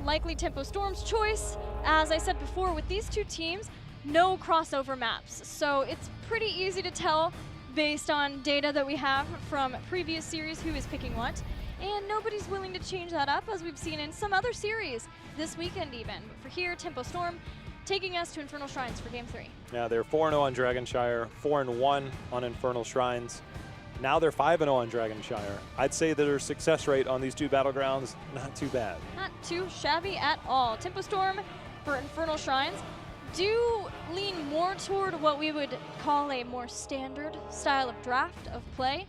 likely Tempo Storm's choice. As I said before, with these two teams, no crossover maps. So it's pretty easy to tell based on data that we have from previous series who is picking what. And nobody's willing to change that up, as we've seen in some other series this weekend even. But for here, Tempo Storm taking us to Infernal Shrines for Game 3. Yeah, they're 4-0 on Dragonshire, 4-1 on Infernal Shrines. Now they're 5-0 on Dragonshire. I'd say that their success rate on these two battlegrounds, not too bad. Not too shabby at all. Tempo Storm for Infernal Shrines do lean more toward what we would call a more standard style of draft of play,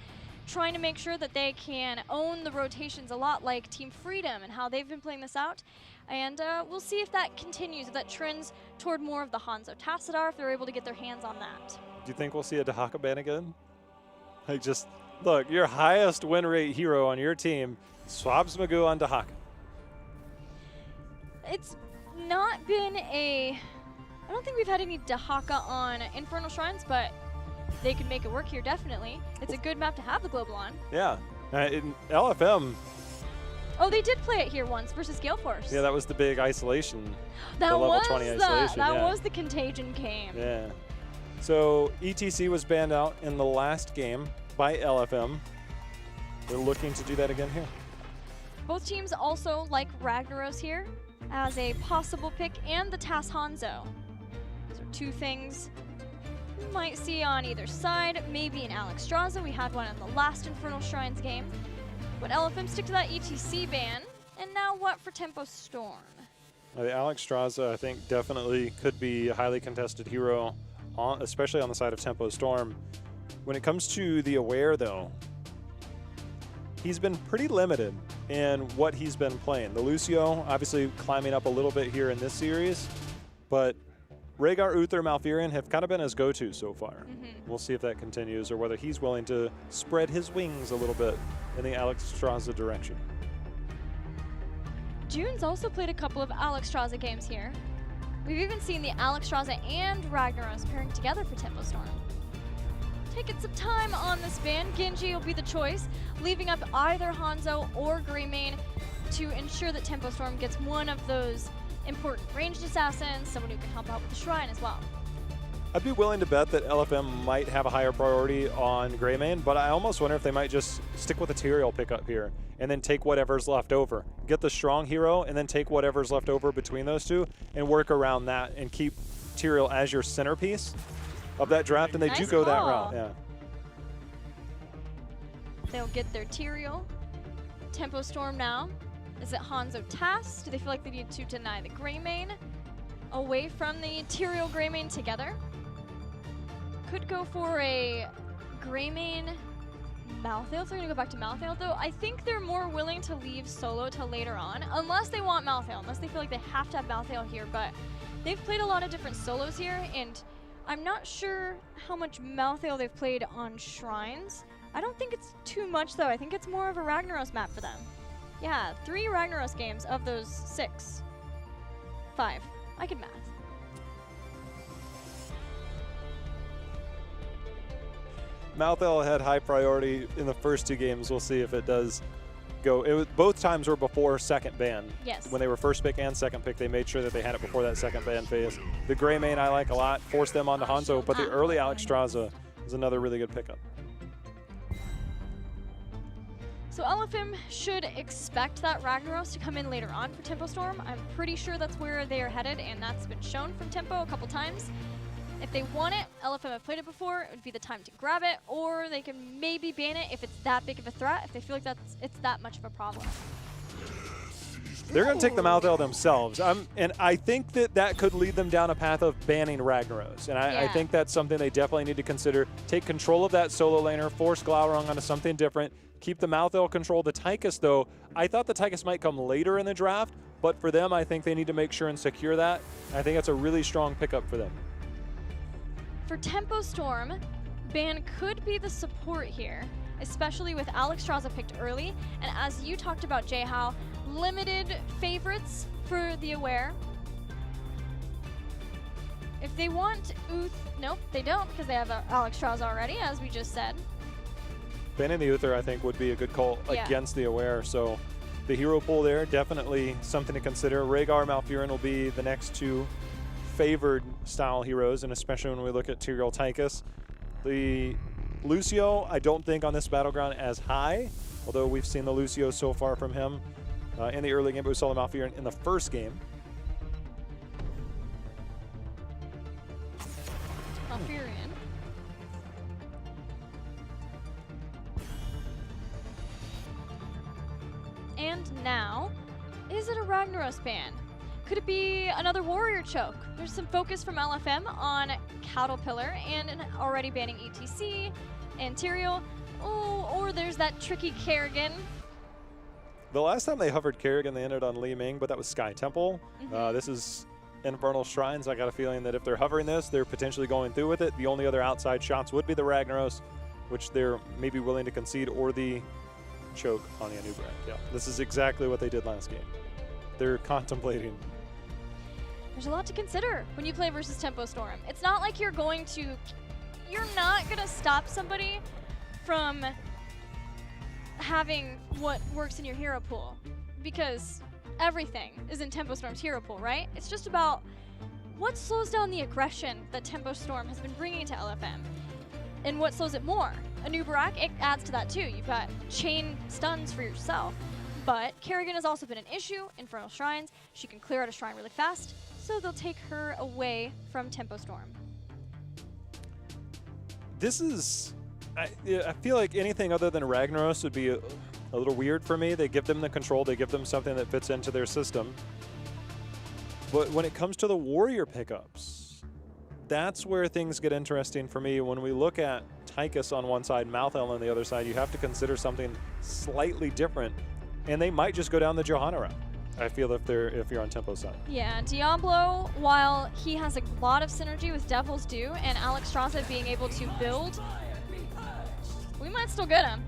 trying to make sure that they can own the rotations a lot like Team Freedom and how they've been playing this out. And we'll see if that continues, if that trends toward more of the Hanzo Tassadar, if they're able to get their hands on that. Do you think we'll see a Dahaka ban again? Like, just look, your highest win rate hero on your team, swabs Magoo on Dahaka. It's not been I don't think we've had any Dahaka on Infernal Shrines, but they could make it work here, definitely. It's a good map to have the Global on. Yeah. In LFM. Oh, they did play it here once versus Gale Force. Yeah, that was the big isolation. That the level was 20 isolation. That was the Contagion game. Yeah. So ETC was banned out in the last game by LFM. They're looking to do that again here. Both teams also like Ragnaros here as a possible pick, and the TAS Hanzo. Those are two things you might see on either side. Maybe an Alex Straza. We had one in the last Infernal Shrines game. But LFM stick to that ETC ban. And now what for Tempo Storm? The Alex Straza, I think, definitely could be a highly contested hero, especially on the side of Tempo Storm. When it comes to the Aware, though, he's been pretty limited in what he's been playing. The Lucio, obviously climbing up a little bit here in this series, but Rhaegar, Uther, Malfurion have kind of been his go-to so far. We'll see if that continues or whether he's willing to spread his wings a little bit in the Alex Straza direction. June's also played a couple of Alex Straza games here. We've even seen the Alex Straza and Ragnaros pairing together for Tempo Storm. Taking some time on this ban, Genji will be the choice, leaving up either Hanzo or Greymane to ensure that Tempo Storm gets one of those important ranged assassins, someone who can help out with the Shrine as well. I'd be willing to bet that LFM might have a higher priority on Greymane, but I almost wonder if they might just stick with a Tyrael pickup here and then take whatever's left over. Get the strong hero and then take whatever's left over between those two and work around that and keep Tyrael as your centerpiece of that draft, and they do go that route. Yeah. They'll get their Tyrael. Tempo Storm now. Is it Hanzo TAS? Do they feel like they need to deny the Greymane away from the Tyrael Greymane together? Could go for a Greymane Malthael. If they're going to go back to Malthael, though, I think they're more willing to leave solo till later on, unless they want Malthael, unless they feel like they have to have Malthael here. But they've played a lot of different solos here, and I'm not sure how much Malthael they've played on Shrines. I don't think it's too much, though. I think it's more of a Ragnaros map for them. Yeah, 3 Ragnaros games of those 6. 5. I can math. Malthael had high priority in the first 2 games. We'll see if it does go. Both times were before second ban. Yes. When they were first pick and second pick, they made sure that they had it before that second ban phase. The Greymane I like a lot, forced them onto Hanzo, but the early Alex Straza is another really good pickup. So LFM should expect that Ragnaros to come in later on for Tempo Storm. I'm pretty sure that's where they are headed, and that's been shown from Tempo a couple times. If they want it, LFM have played it before, it would be the time to grab it, or they can maybe ban it if it's that big of a threat, if they feel like it's that much of a problem. They're going to take the Malthael themselves. And I think that could lead them down a path of banning Ragnaros. And I think that's something they definitely need to consider. Take control of that solo laner, force Glaurung onto something different, keep the Malthael control. The Tychus, though, I thought the Tychus might come later in the draft, but for them, I think they need to make sure and secure that. I think that's a really strong pickup for them. For Tempo Storm, ban could be the support here, especially with Alex Straza picked early. And as you talked about, Jay, how limited favorites for the Aware. If they want Uth, nope, they don't, because they have Alex Straza already, as we just said. Banning the Uther, I think, would be a good call against the Aware. So the hero pool there, definitely something to consider. Rhaegar, Malfurion will be the next two favored style heroes, and especially when we look at Tyrael Tychus. The Lucio, I don't think on this battleground as high, although we've seen the Lucio so far from him in the early game, but we saw the Malfurion in the first game. Malfurion. And now, is it a Ragnaros ban? Could it be another warrior choke? There's some focus from LFM on Caterpillar and already banning ETC and Tyrael. Oh, or there's that tricky Kerrigan. The last time they hovered Kerrigan, they ended on Li Ming, but that was Sky Temple. This is Infernal Shrines. I got a feeling that if they're hovering this, they're potentially going through with it. The only other outside shots would be the Ragnaros, which they're maybe willing to concede, or the choke on the Anub'arak. Yeah, this is exactly what they did last game. They're contemplating. There's a lot to consider when you play versus Tempo Storm. It's not like you're not going to stop somebody from having what works in your hero pool, because everything is in Tempo Storm's hero pool, right? It's just about what slows down the aggression that Tempo Storm has been bringing to LFM, and what slows it more. Anub'arak, it adds to that too. You've got chain stuns for yourself, but Kerrigan has also been an issue. Infernal Shrines, she can clear out a shrine really fast, so they'll take her away from Tempo Storm. This is, I feel like anything other than Ragnaros would be a little weird for me. They give them the control, they give them something that fits into their system. But when it comes to the warrior pickups, that's where things get interesting for me. When we look at Tychus on one side, Malthael on the other side, you have to consider something slightly different, and they might just go down the Johanna route, I feel, if you're on Tempo's side. Yeah, Diablo, while he has a lot of synergy with Devil's Due and Alex Straza being able to build, we might still get him.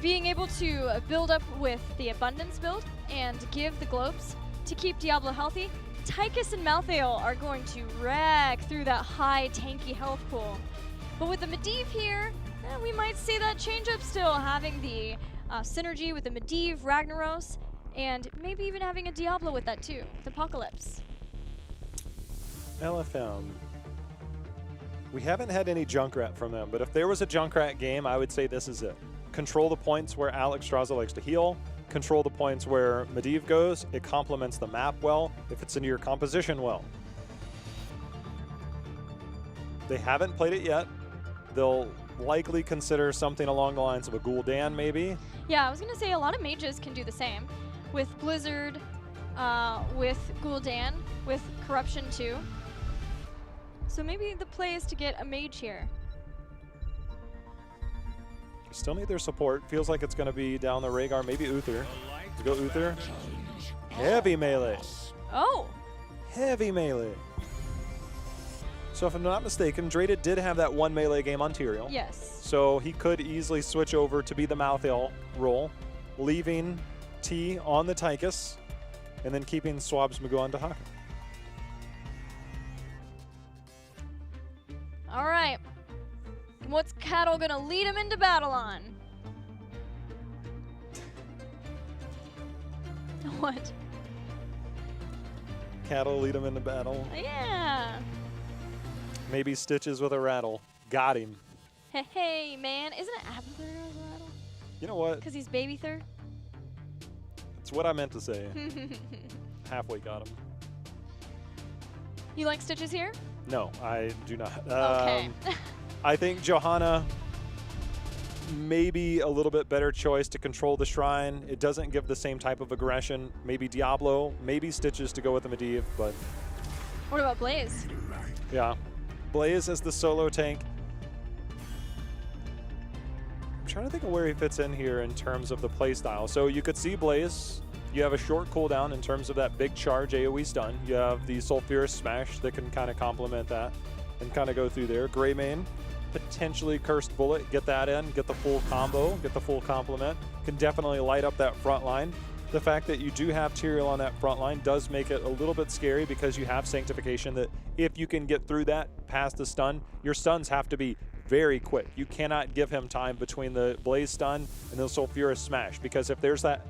Being able to build up with the Abundance build and give the Globes to keep Diablo healthy, Tychus and Malthael are going to wreck through that high tanky health pool. But with the Medivh here, we might see that change up still, having the synergy with the Medivh, Ragnaros, and maybe even having a Diablo with that too, with Apocalypse. LFM. We haven't had any Junkrat from them, but if there was a Junkrat game, I would say this is it. Control the points where Alex Straza likes to heal. Control the points where Medivh goes. It complements the map well, if it's into your composition well. They haven't played it yet. They'll likely consider something along the lines of a Gul'dan maybe. Yeah, I was going to say a lot of mages can do the same. With Blizzard, with Gul'dan, with Corruption too. So maybe the play is to get a mage here. Still need their support. Feels like it's going to be down the Rhaegar, maybe Uther. Let's go Uther. Heavy melee. Oh! Heavy melee. So if I'm not mistaken, Drada did have that one melee game on Tyrael. Yes. So he could easily switch over to be the Malthael role, leaving T on the Tychus, and then keeping Swab's Magoo on Dahaka. All right. What's Cattle gonna lead him into battle on? What? Cattle lead him into battle. Yeah. Maybe Stitches with a rattle. Got him. Hey, man. Isn't it Abathur as a rattle? You know what? Because he's baby third? It's what I meant to say. Halfway got him. You like Stitches here? No, I do not. Okay. I think Johanna maybe a little bit better choice to control the shrine. It doesn't give the same type of aggression. Maybe Diablo, maybe Stitches to go with the Medivh, but... What about Blaze? Yeah. Blaze as the solo tank. I'm trying to think of where he fits in here in terms of the playstyle. So you could see Blaze. You have a short cooldown in terms of that big charge AoE stun. You have the Sulfurous Smash that can kind of complement that and kind of go through there. Greymane, potentially Cursed Bullet, get that in, get the full combo, get the full complement. Can definitely light up that front line. The fact that you do have Tyrael on that front line does make it a little bit scary because you have Sanctification that if you can get through that past the stun, your stuns have to be very quick. You cannot give him time between the Blaze stun and the Sulfurous Smash, because if there's that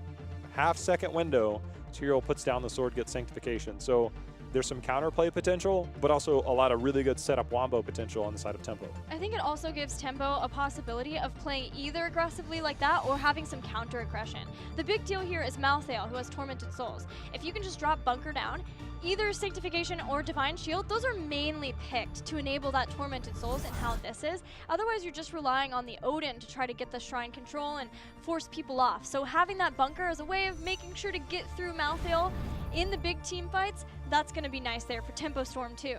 half-second window, Tyrael puts down the sword, gets Sanctification. So there's some counterplay potential, but also a lot of really good setup wombo potential on the side of Tempo. I think it also gives Tempo a possibility of playing either aggressively like that or having some counter aggression. The big deal here is Malthael, who has Tormented Souls. If you can just drop Bunker down, either Sanctification or Divine Shield, those are mainly picked to enable that Tormented Souls and how this is. Otherwise, you're just relying on the Odin to try to get the Shrine control and force people off. So having that Bunker as a way of making sure to get through Malthael in the big team fights, that's going to be nice there for Tempo Storm too.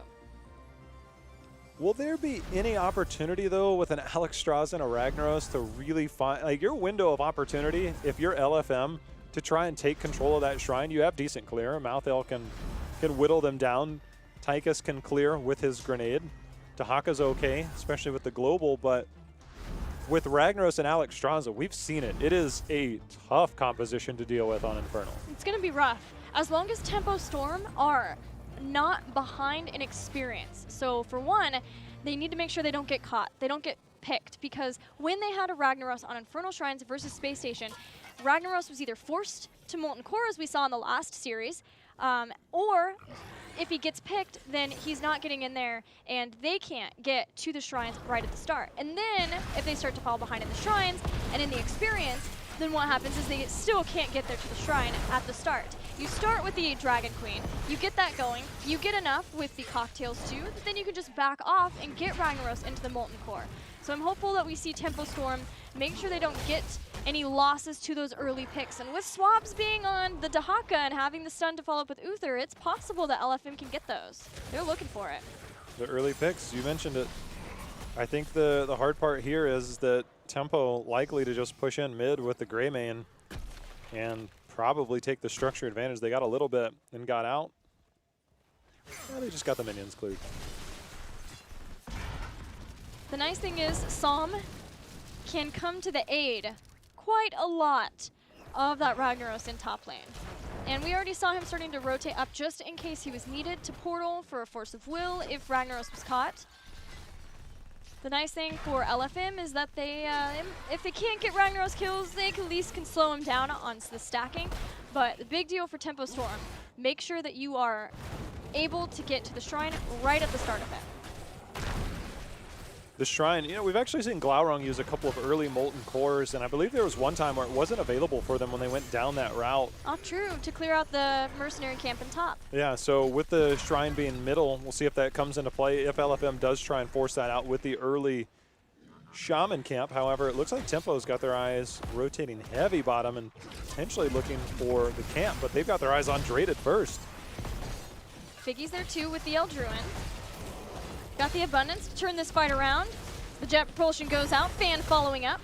Will there be any opportunity, though, with an Alex Strauss and a Ragnaros to really find, like, your window of opportunity, if you're LFM, to try and take control of that Shrine? You have decent clear. Malthael can whittle them down. Tychus can clear with his grenade. Tahaka's okay, especially with the global, but with Ragnaros and Alex Strauss, we've seen it. It is a tough composition to deal with on Infernal. It's going to be rough. As long as Tempo Storm are not behind in experience. So for one, they need to make sure they don't get caught. They don't get picked, because when they had a Ragnaros on Infernal Shrines versus Space Station, Ragnaros was either forced to Molten Core, as we saw in the last series, or if he gets picked, then he's not getting in there and they can't get to the shrines right at the start. And then if they start to fall behind in the shrines and in the experience, then what happens is they still can't get there to the shrine at the start. You start with the Dragon Queen, you get that going, you get enough with the cocktails too, that then you can just back off and get Ragnaros into the Molten Core. So I'm hopeful that we see Tempo Storm make sure they don't get any losses to those early picks. And with Swabs being on the Dahaka and having the stun to follow up with Uther, it's possible that LFM can get those. They're looking for it. The early picks, you mentioned it. I think the hard part here is that Tempo likely to just push in mid with the Greymane and probably take the structure advantage. They got a little bit and got out. Well, they just got the minions cleared. The nice thing is Psalm can come to the aid quite a lot of that Ragnaros in top lane. And we already saw him starting to rotate up just in case he was needed to portal for a Force of Will if Ragnaros was caught. The nice thing for LFM is that they, if they can't get Ragnaros kills, they at least can slow him down on the stacking. But the big deal for Tempo Storm, make sure that you are able to get to the shrine right at the start of it. The Shrine, you know, we've actually seen Glaurung use a couple of early Molten Cores, and I believe there was one time where it wasn't available for them when they went down that route. Oh, true, to clear out the mercenary camp in top. Yeah, so with the Shrine being middle, we'll see if that comes into play, if LFM does try and force that out with the early Shaman camp. However, it looks like Tempo's got their eyes rotating heavy bottom and potentially looking for the camp, but they've got their eyes on Draded first. Figgy's there too with the Eldruin. Got the abundance to turn this fight around. The jet propulsion goes out, Fan following up.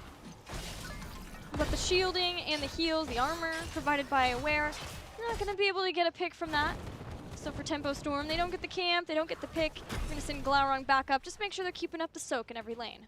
But the shielding and the heals, the armor provided by Aware, you're not going to be able to get a pick from that. So for Tempo Storm, they don't get the camp, they don't get the pick. We're going to send Glaurung back up. Just make sure they're keeping up the soak in every lane.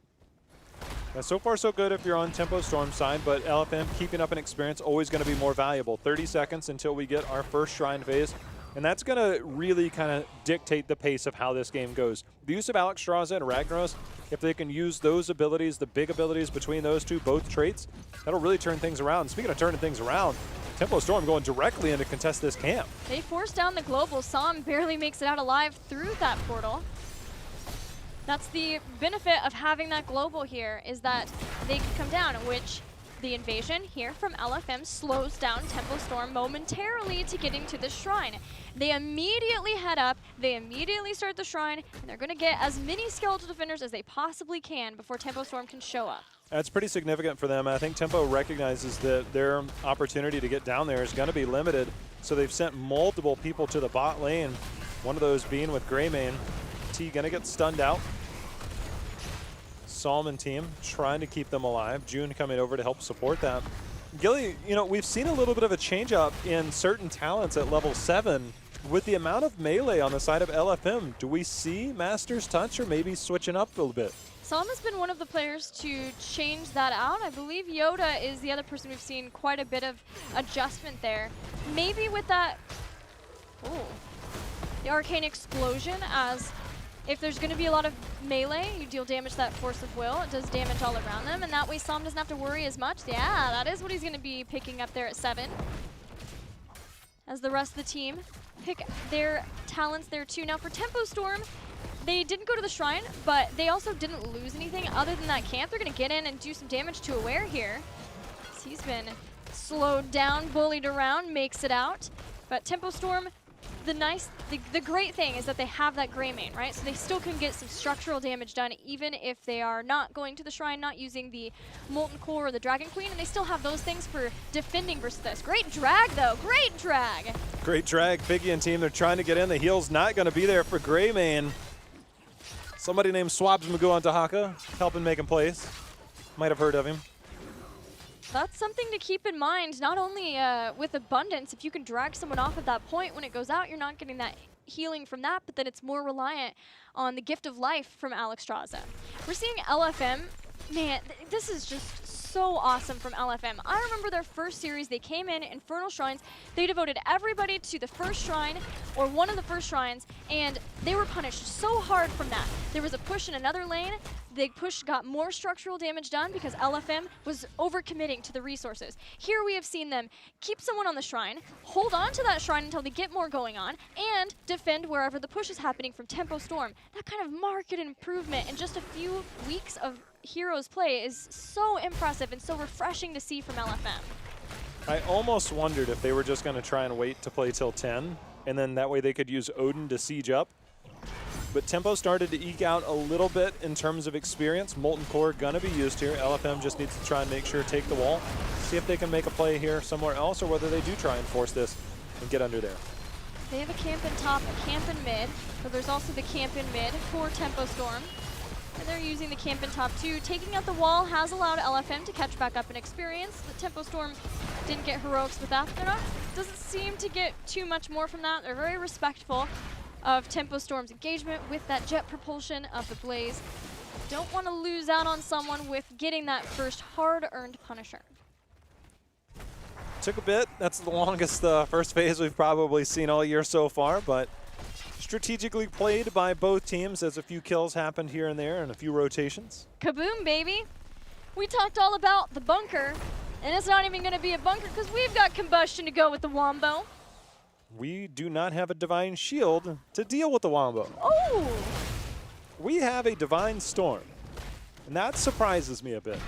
Yeah, so far so good if you're on Tempo Storm side, but LFM keeping up an experience always going to be more valuable. 30 seconds until we get our first Shrine phase. And that's going to really kind of dictate the pace of how this game goes. The use of Alex Strauss and Ragnaros, if they can use those abilities, the big abilities between those two, both traits, that'll really turn things around. Speaking of turning things around, Tempo Storm going directly in to contest this camp. They force down the global. Psalm barely makes it out alive through that portal. That's the benefit of having that global here, is that they can come down, which the invasion here from LFM slows down Tempo Storm momentarily to getting to the shrine. They immediately head up, they immediately start the shrine, and they're going to get as many skeletal defenders as they possibly can before Tempo Storm can show up. That's pretty significant for them. I think Tempo recognizes that their opportunity to get down there is going to be limited, so they've sent multiple people to the bot lane, one of those being with Greymane. T going to get stunned out. Salmon team trying to keep them alive. June coming over to help support that. Gilly, you know, we've seen a little bit of a change up in certain talents at level 7 with the amount of melee on the side of LFM. Do we see Master's Touch or maybe switching up a little bit? Salm has been one of the players to change that out. I believe Yoda is the other person we've seen quite a bit of adjustment there. Maybe with that, the Arcane Explosion, as if there's going to be a lot of melee, you deal damage to that Force of Will. It does damage all around them, and that way Psalm doesn't have to worry as much. Yeah, that is what he's going to be picking up there at 7. as the rest of the team pick their talents there too. Now for Tempo Storm, they didn't go to the shrine, but they also didn't lose anything other than that camp. They're going to get in and do some damage to Aware here. So he's been slowed down, bullied around, makes it out. But Tempo Storm, the great thing is that they have that gray main, right? So they still can get some structural damage done even if they are not going to the shrine, not using the Molten Core or the Dragon Queen, and they still have those things for defending versus this. Great drag though, great drag. Great drag, Biggie and team, they're trying to get in. The heal's not gonna be there for gray main. Somebody named Swabs Magoo on Dahaka, helping make him plays. Might have heard of him. That's something to keep in mind, not only with Abundance. If you can drag someone off at that point, when it goes out, you're not getting that healing from that, but then it's more reliant on the Gift of Life from Alexstrasza. We're seeing LFM, man, this is just so awesome from LFM. I remember their first series, they came in, Infernal Shrines, they devoted everybody to the first shrine, or one of the first shrines, and they were punished so hard from that. There was a push in another lane, the push got more structural damage done because LFM was overcommitting to the resources. Here we have seen them keep someone on the shrine, hold on to that shrine until they get more going on, and defend wherever the push is happening from Tempo Storm. That kind of market improvement in just a few weeks of Heroes play is so impressive and so refreshing to see from LFM. I almost wondered if they were just going to try and wait to play till 10, and then that way they could use Odin to siege up. But Tempo started to eke out a little bit in terms of experience. Molten Core going to be used here. LFM just needs to try and make sure, take the wall, see if they can make a play here somewhere else, or whether they do try and force this and get under there. They have a camp in top, a camp in mid, but there's also the camp in mid for Tempo Storm. And they're using the camp in top too. Taking out the wall has allowed LFM to catch back up in experience. The Tempo Storm didn't get heroics with that. Doesn't seem to get too much more from that. They're very respectful of Tempo Storm's engagement with that jet propulsion of the Blaze. Don't want to lose out on someone with getting that first hard-earned Punisher. Took a bit. That's the longest first phase we've probably seen all year so far, but strategically played by both teams as a few kills happened here and there and a few rotations. Kaboom, baby. We talked all about the bunker, and it's not even going to be a bunker because we've got combustion to go with the Wombo. We do not have a Divine Shield to deal with the Wombo. Oh! We have a Divine Storm, and that surprises me a bit.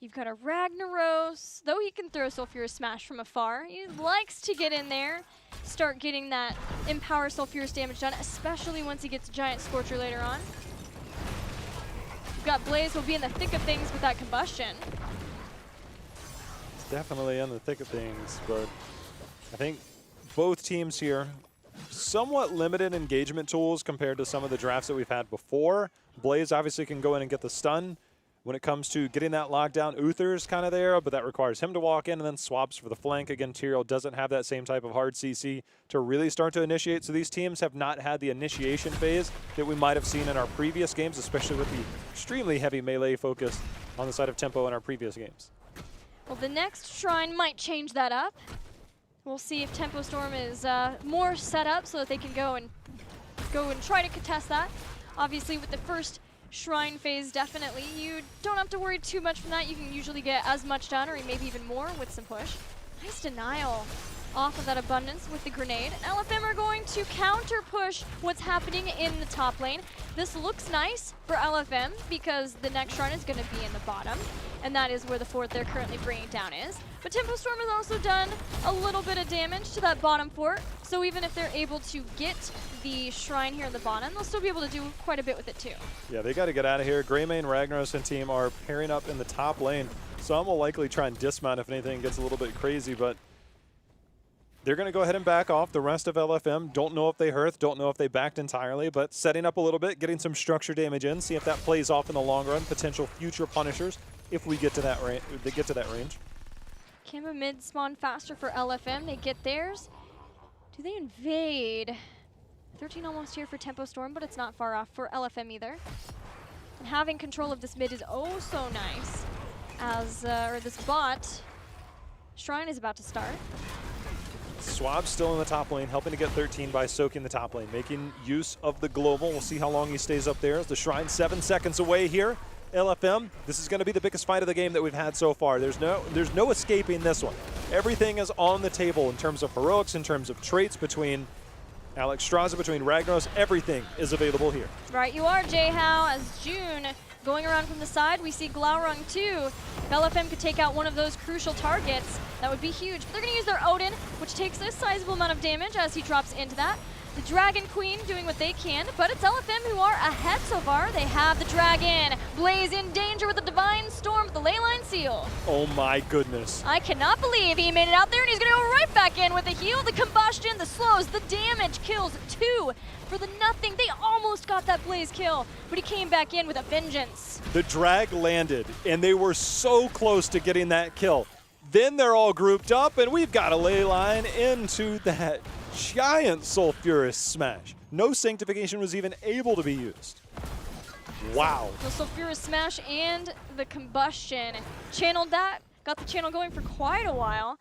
You've got a Ragnaros, though he can throw Sulfurous Smash from afar. He likes to get in there, start getting that Empower Sulfurous damage done, especially once he gets Giant Scorcher later on. You've got Blaze will be in the thick of things with that combustion. It's definitely in the thick of things, but I think both teams here, somewhat limited engagement tools compared to some of the drafts that we've had before. Blaze obviously can go in and get the stun. When it comes to getting that lockdown, Uther's kind of there, but that requires him to walk in and then swaps for the flank. Again, Tyrael doesn't have that same type of hard CC to really start to initiate. So these teams have not had the initiation phase that we might have seen in our previous games, especially with the extremely heavy melee focus on the side of Tempo in our previous games. Well, the next shrine might change that up. We'll see if Tempo Storm is more set up so that they can go and try to contest that. Obviously, with the first shrine phase, definitely, you don't have to worry too much from that. You can usually get as much done, or maybe even more with some push. Nice denial off of that Abundance with the grenade. LFM are going to counter push what's happening in the top lane. This looks nice for LFM because the next shrine is going to be in the bottom, and that is where the fort they're currently bringing down is. But Tempo Storm has also done a little bit of damage to that bottom fort, so even if they're able to get the shrine here in the bottom, they'll still be able to do quite a bit with it too. Yeah, they got to get out of here. Greymane, Ragnaros, and team are pairing up in the top lane. Some will likely try and dismount if anything gets a little bit crazy, but they're going to go ahead and back off. The rest of LFM, don't know if they hearth, don't know if they backed entirely, but setting up a little bit, getting some structure damage in, see if that plays off in the long run. Potential future punishers if we get to that range. Kamba mid spawn faster for LFM. They get theirs. Do they invade? 13 almost here for Tempo Storm, but it's not far off for LFM either. And having control of this mid is oh so nice, as this bot shrine is about to start. Swab still in the top lane, helping to get 13 by soaking the top lane, making use of the global. We'll see how long he stays up there as the shrine 7 seconds away here. LFM, this is going to be the biggest fight of the game that we've had so far. There's no escaping this one. Everything is on the table in terms of heroics, in terms of traits between Alex Straza, between Ragnaros. Everything is available here. Right you are, J-How. As June going around from the side, we see Glaurung too. If LFM could take out one of those crucial targets, that would be huge. But they're going to use their Odin, which takes a sizable amount of damage as he drops into that. The Dragon Queen doing what they can, but it's LFM who are ahead so far. They have the Dragon. Blaze in danger with the Divine Storm with the Leyline Seal. Oh my goodness. I cannot believe he made it out there, and he's going to go right back in with the heal, the combustion, the slows, the damage, kills 2 for the nothing. They almost got that Blaze kill, but he came back in with a vengeance. The drag landed, and they were so close to getting that kill. Then they're all grouped up, and we've got a ley line into that giant Sulfurous Smash. No Sanctification was even able to be used. Wow. The Sulfurous Smash and the Combustion channeled that, got the channel going for quite a while.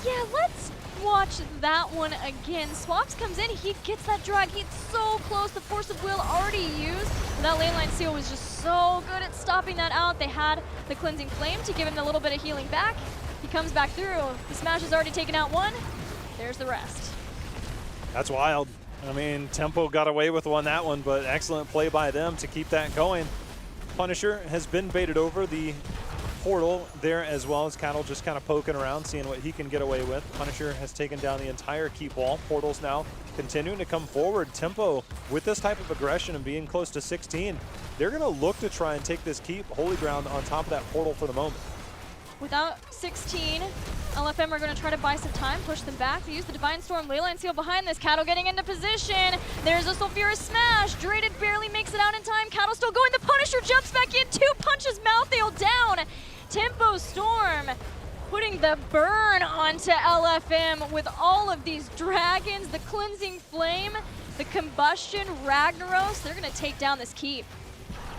Yeah, let's watch that one again. Swaps comes in, he gets that drag, he's so close, the Force of Will already used. That Leyline Seal was just so good at stopping that out. They had the Cleansing Flame to give him a little bit of healing back. He comes back through, the Smash has already taken out one, there's the rest. That's wild. I mean, Tempo got away with that one, but excellent play by them to keep that going. Punisher has been baited over the portal there as well as Cattle just kind of poking around, seeing what he can get away with. Punisher has taken down the entire keep wall. Portal's now continuing to come forward. Tempo, with this type of aggression and being close to 16, they're going to look to try and take this keep, Holy Ground, on top of that portal for the moment. Without 16, LFM are going to try to buy some time, push them back. They use the Divine Storm, Leyline Seal behind this. Cattle getting into position. There's a Sulfurous Smash. Draded barely makes it out in time. Cattle still going. The Punisher jumps back in. 2 punches, Malthael down. Tempo Storm putting the burn onto LFM with all of these dragons, the Cleansing Flame, the Combustion, Ragnaros. They're going to take down this keep.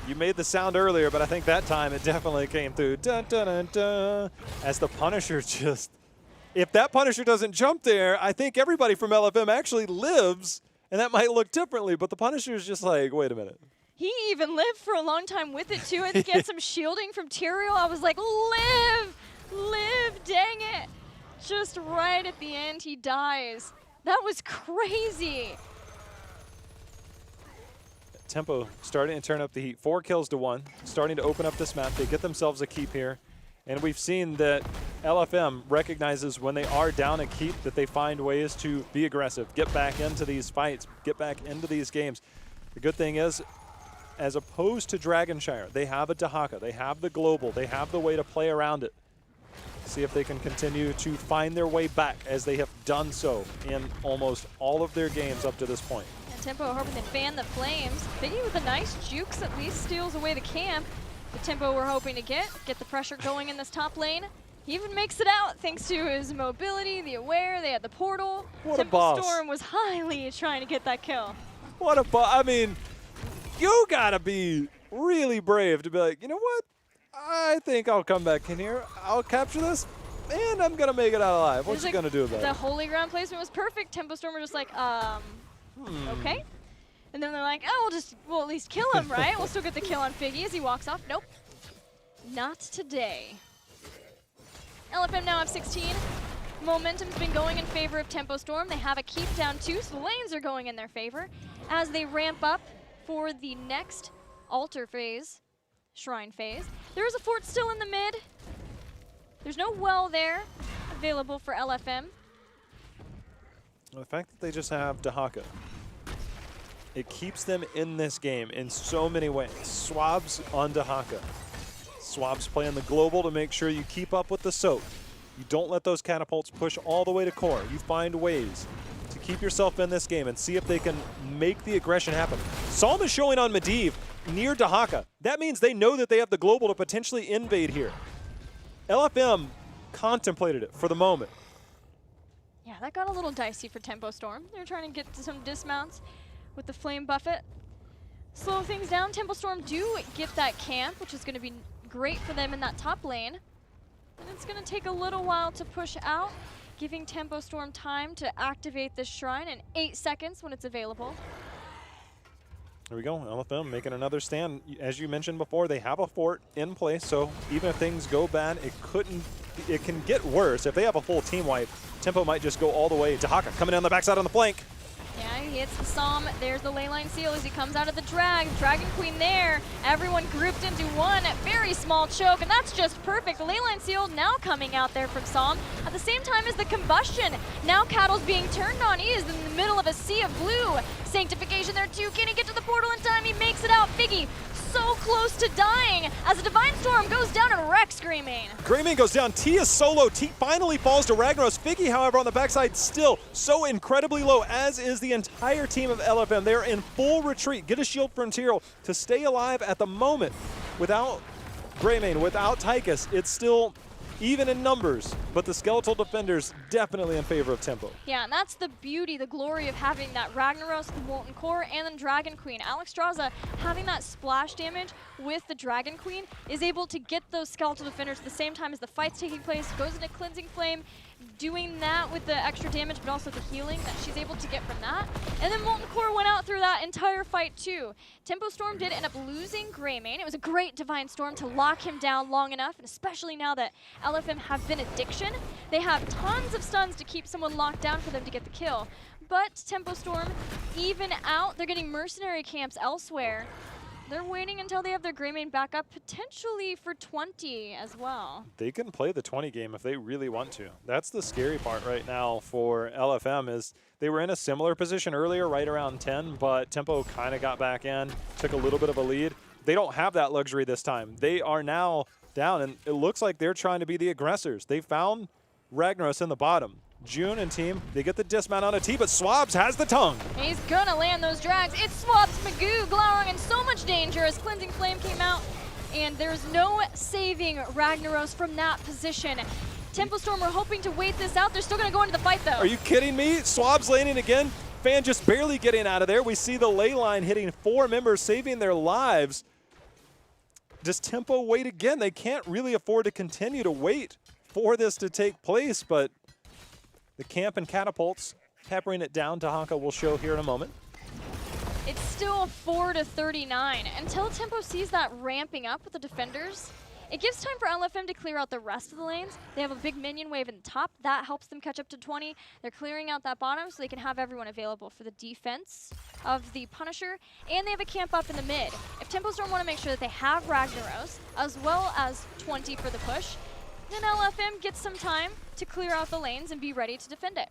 You made the sound earlier, but I think that time it definitely came through. Dun, dun, dun, dun. As the Punisher just, if that Punisher doesn't jump there, I think everybody from LFM actually lives, and that might look differently, but the Punisher is just like, wait a minute. He even lived for a long time with it too, and to get some shielding from Tyrael. I was like, live, dang it. Just right at the end, he dies. That was crazy. Tempo starting to turn up the heat. 4 kills to 1, starting to open up this map. They get themselves a keep here. And we've seen that LFM recognizes when they are down a keep that they find ways to be aggressive, get back into these fights, get back into these games. The good thing is, as opposed to Dragonshire, they have a Dahaka, they have the Global, they have the way to play around it. See if they can continue to find their way back as they have done so in almost all of their games up to this point. Tempo hoping to fan the flames. Biggie with a nice jukes at least steals away the camp. The Tempo we're hoping to get the pressure going in this top lane. He even makes it out thanks to his mobility, the aware, they had the portal. What Tempo a boss. Storm was highly trying to get that kill. What a boss. I mean, you gotta be really brave to be like, you know what? I think I'll come back in here, I'll capture this, and I'm gonna make it out alive. What's he gonna do about it? The Holy Ground placement was perfect. Tempo Storm were just like, okay. And then they're like, oh, we'll at least kill him, right? We'll still get the kill on Figgy as he walks off. Nope. Not today. LFM now have 16. Momentum's been going in favor of Tempo Storm. They have a keep down 2, so the lanes are going in their favor as they ramp up for the next altar phase, shrine phase. There is a fort still in the mid. There's no well there available for LFM. The fact that they just have Dahaka, it keeps them in this game in so many ways. Swabs on Dahaka. Swabs playing the global to make sure you keep up with the soak. You don't let those catapults push all the way to core. You find ways to keep yourself in this game and see if they can make the aggression happen. Psalm is showing on Medivh near Dahaka. That means they know that they have the global to potentially invade here. LFM contemplated it for the moment. Yeah, that got a little dicey for Tempo Storm. They're trying to get to some dismounts with the Flame Buffet. Slow things down. Tempo Storm do get that camp, which is going to be great for them in that top lane. And it's going to take a little while to push out, giving Tempo Storm time to activate this shrine in 8 seconds when it's available. There we go. LFM making another stand. As you mentioned before, they have a fort in place, so even if things go bad, it can get worse. If they have a full team wipe, Tempo might just go all the way. Tahaka coming down the backside on the flank. Yeah, he hits the Psalm. There's the leyline seal as he comes out of the drag. Dragon Queen there. Everyone grouped into one very small choke, and that's just perfect. The leyline seal now coming out there from Psalm at the same time as the combustion. Now Cattle's being turned on. He is in the middle of a sea of blue. Sanctification there too. Can he get to the portal in time? He makes it out. Figgy so close to dying as a Divine Storm goes down and wrecks Greymane. Greymane goes down. T is solo. T finally falls to Ragnaros. Figgy, however, on the backside still so incredibly low, as is the entire team of LFM. They're in full retreat. Get a shield for Imperial to stay alive at the moment. Without Greymane, without Tychus, it's still even in numbers, but the Skeletal Defenders definitely in favor of Tempo. Yeah, and that's the beauty, the glory of having that Ragnaros, the Molten Core, and then Dragon Queen. Alexstrasza having that splash damage with the Dragon Queen is able to get those Skeletal Defenders at the same time as the fight's taking place, goes into Cleansing Flame, doing that with the extra damage, but also the healing that she's able to get from that. And then Molten Core went out through that entire fight too. Tempo Storm did end up losing Greymane. It was a great Divine Storm to lock him down long enough, and especially now that LFM have been addiction, they have tons of stuns to keep someone locked down for them to get the kill. But Tempo Storm, even out, they're getting mercenary camps elsewhere. They're waiting until they have their Greymane back up, potentially for 20 as well. They can play the 20 game if they really want to. That's the scary part right now for LFM, is they were in a similar position earlier, right around 10, but Tempo kind of got back in, took a little bit of a lead. They don't have that luxury this time. They are now down, and it looks like they're trying to be the aggressors. They found Ragnaros in the bottom. June and team, they get the dismount on a T, but Swabs has the tongue. He's gonna land those drags. It Swabs Magoo, glowering in so much danger as Cleansing Flame came out, and there's no saving Ragnaros from that position. Tempo Storm were hoping to wait this out. They're still gonna go into the fight though. Are you kidding me? Swabs landing again. Fan just barely getting out of there. We see the ley line hitting 4 members, saving their lives. Does Tempo wait again? They can't really afford to continue to wait for this to take place, but the camp and catapults peppering it down. Tahaka will show here in a moment. It's still 4-39. Until Tempo sees that ramping up with the defenders, it gives time for LFM to clear out the rest of the lanes. They have a big minion wave in the top. That helps them catch up to 20. They're clearing out that bottom so they can have everyone available for the defense of the Punisher. And they have a camp up in the mid. If Tempo Storm want to make sure that they have Ragnaros, as well as 20 for the push, then LFM gets some time to clear out the lanes and be ready to defend it.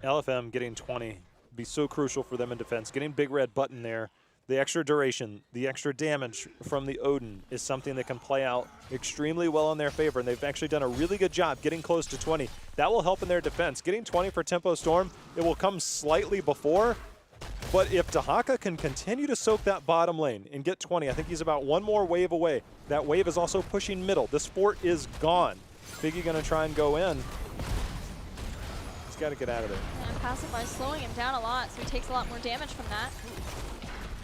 LFM getting 20 be so crucial for them in defense. Getting big red button there, the extra duration, the extra damage from the Odin is something that can play out extremely well in their favor, and they've actually done a really good job getting close to 20. That will help in their defense. Getting 20 for Tempo Storm, it will come slightly before, but if Tahaka can continue to soak that bottom lane and get 20, I think he's about one more wave away. That wave is also pushing middle. This fort is gone. Figgy gonna try and go in. He's got to get out of there. And Pacify slowing him down a lot, so he takes a lot more damage from that.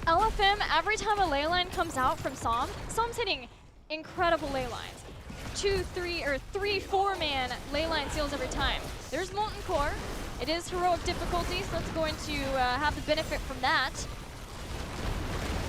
LFM, every time a ley line comes out from Psalm, Psalm's hitting incredible ley lines. 2, 3, or 3, 4-man ley line seals every time. There's Molten Core. It is heroic difficulty, so it's going to have the benefit from that.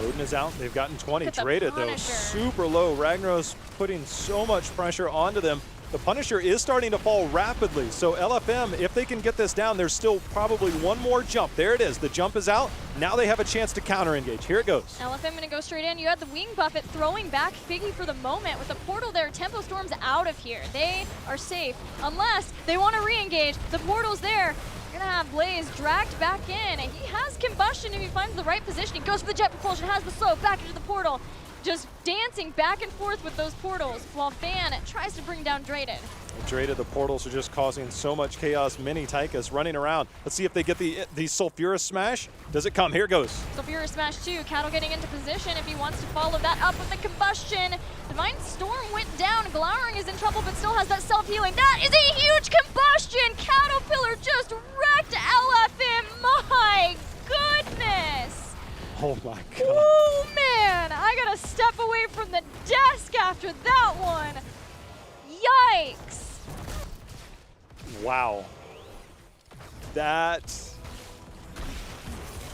Odin is out. They've gotten 20. Look at the Traded, though, Punisher. super low. Ragnaros putting so much pressure onto them. The Punisher is starting to fall rapidly. So LFM, if they can get this down, there's still probably one more jump. There it is. The jump is out. Now they have a chance to counter engage. Here it goes. LFM going to go straight in. You had the wing buffet throwing back Figgy for the moment. With the portal there, Tempo Storm's out of here. They are safe unless they want to re-engage. The portal's there. You're going to have Blaze dragged back in. He has combustion if he finds the right position. He goes for the jet propulsion, has the slow back into the portal. Just dancing back and forth with those portals while Fan tries to bring down Draded. Draded, the portals are just causing so much chaos. Mini Tychus running around. Let's see if they get the Sulfurous Smash. Does it come? Here it goes. Sulfurous Smash 2. Cattle getting into position if he wants to follow that up with the combustion. Divine Storm went down. Glowering is in trouble but still has that self-healing. That is a huge combustion! Caterpillar just wrecked LFM. My goodness! Oh my god. Oh man, I gotta step away from the desk after that one. Yikes. Wow. That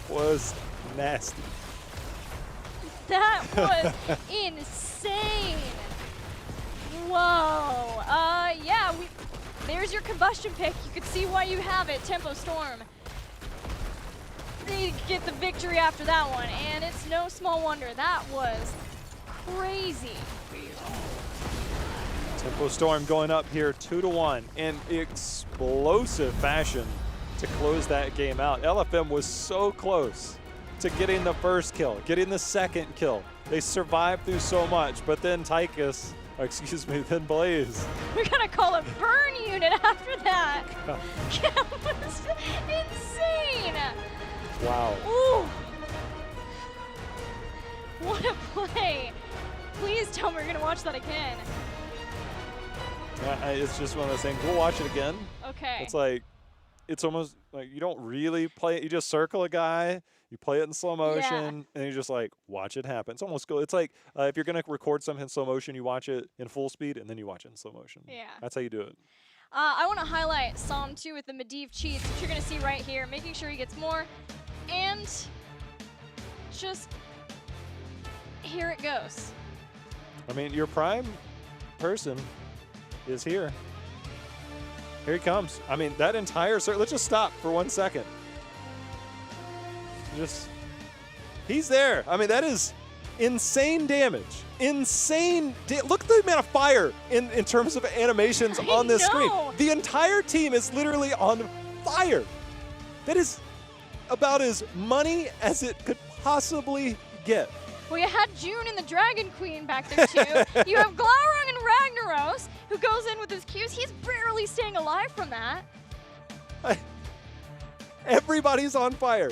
was nasty. That was insane. Whoa. Yeah, there's your combustion pick. You could see why you have it, Tempo Storm. They get the victory after that one, and it's no small wonder. That was crazy. Tempo Storm going up here 2-1 in explosive fashion to close that game out. LFM was so close to getting the first kill, getting the second kill. They survived through so much, but then Tychus, then Blaze. We're gonna call a burn unit after that. That was insane. Wow. Ooh. What a play. Please tell me we're gonna watch that again. Yeah, it's just one of those things. We'll watch it again. Okay. It's like, it's almost like you don't really play it. You just circle a guy, you play it in slow motion, and you just like watch it happen. It's almost cool. It's like if you're going to record something in slow motion, you watch it in full speed, and then you watch it in slow motion. Yeah. That's how you do it. I want to highlight Psalm 2 with the Medivh cheats, which you're going to see right here, making sure he gets more. And just here it goes. I mean, your prime person is here. Here he comes. I mean, that entire circle. Let's just stop for 1 second. He's there. I mean, that is insane damage. Insane. Look at the amount of fire in terms of animations on this screen. The entire team is literally on fire. That is about as money as it could possibly get. Well, you had June and the Dragon Queen back there, too. You have Glaurung and Ragnaros, who goes in with his Qs. He's barely staying alive from that. Everybody's on fire.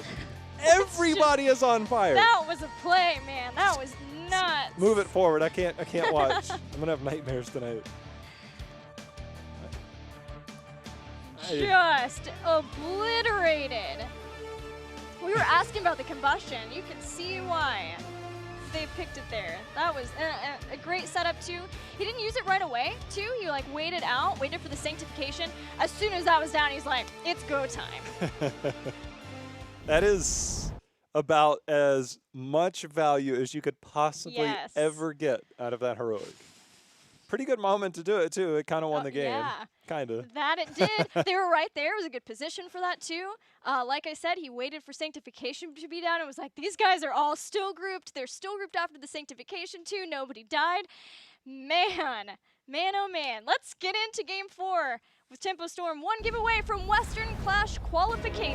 Everybody is on fire. That was a play, man. That was nuts. Move it forward. I can't watch. I'm gonna have nightmares tonight. Just obliterated. We were asking about the combustion. You can see why they picked it there. That was a great setup too. He didn't use it right away too. He like waited out, waited for the sanctification. As soon as that was down, he's like, it's go time. That is about as much value as you could possibly ever get out of that heroic. Pretty good moment to do it too. It kind of won the game. Yeah. Kind of. That it did. They were right there. It was a good position for that too. Like I said, he waited for sanctification to be down and was like, these guys are all still grouped. They're still grouped after the sanctification too. Nobody died. Man, oh man. Let's get into game 4 with Tempo Storm. 1 giveaway from Western Clash qualification.